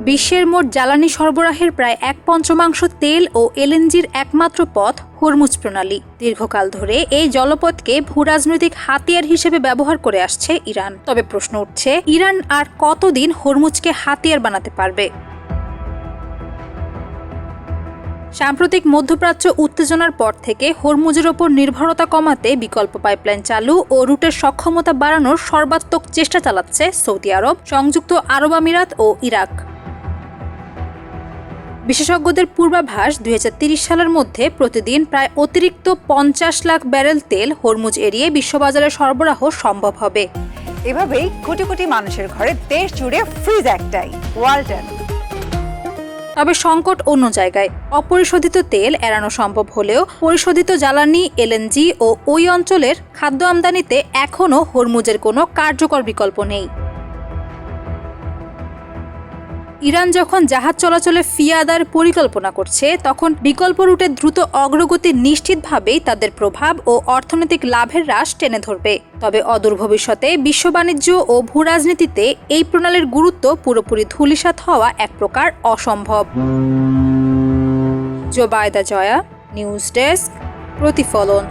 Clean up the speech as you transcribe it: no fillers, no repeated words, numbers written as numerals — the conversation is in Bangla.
বিশ্বের মোট জ্বালানি সরবরাহের প্রায় 1/5 তেল ও এলএনজির একমাত্র পথ হরমুজ প্রণালী। দীর্ঘকাল ধরে এই জলপথকে ভূরাজনৈতিক হাতিয়ার হিসেবে ব্যবহার করে আসছে ইরান। তবে প্রশ্ন উঠছে, ইরান আর কতদিন হরমুজকে হাতিয়ার বানাতে পারবে? সাম্প্রতিক মধ্যপ্রাচ্য উত্তেজনার পর থেকে হরমুজের ওপর নির্ভরতা কমাতে বিকল্প পাইপলাইন চালু ও রুটের সক্ষমতা বাড়ানোর সর্বাত্মক চেষ্টা চালাচ্ছে সৌদি আরব, সংযুক্ত আরব আমিরাত ও ইরাক। বিশেষজ্ঞদের পূর্বাভাস, 2030 সালের মধ্যে প্রতিদিন প্রায় অতিরিক্ত 50 লাখ ব্যারেল তেল হরমুজ এড়িয়ে বিশ্ববাজারে সরবরাহ সম্ভব হবে। এভাবেই কোটি কোটি মানুষের ঘরে দেশ জুড়ে ফ্রিজ একটাই, ওয়ালটন। তবে সংকট অন্য জায়গায়। অপরিশোধিত তেল এড়ানো সম্ভব হলেও পরিশোধিত জ্বালানি, এলএনজি ও ওই অঞ্চলের খাদ্য আমদানিতে এখনও হরমুজের কোনো কার্যকর বিকল্প নেই। ইরান যখন জাহাজ চলাচলে ফি আদায়ের পরিকল্পনা করছে, তখন বিকল্প রুটে দ্রুত অগ্রগতি নিশ্চিতভাবেই তাদের প্রভাব ও অর্থনৈতিক লাভের হ্রাস টেনে ধরবে। তবে অদূর ভবিষ্যতে বিশ্ব বাণিজ্য ও ভূরাজনীতিতে এই প্রণালীর গুরুত্ব পুরোপুরি ধূলিসাৎ হওয়া এক প্রকার অসম্ভব। জোবায়দা জয়া, নিউজ ডেস্ক, প্রতিফলন।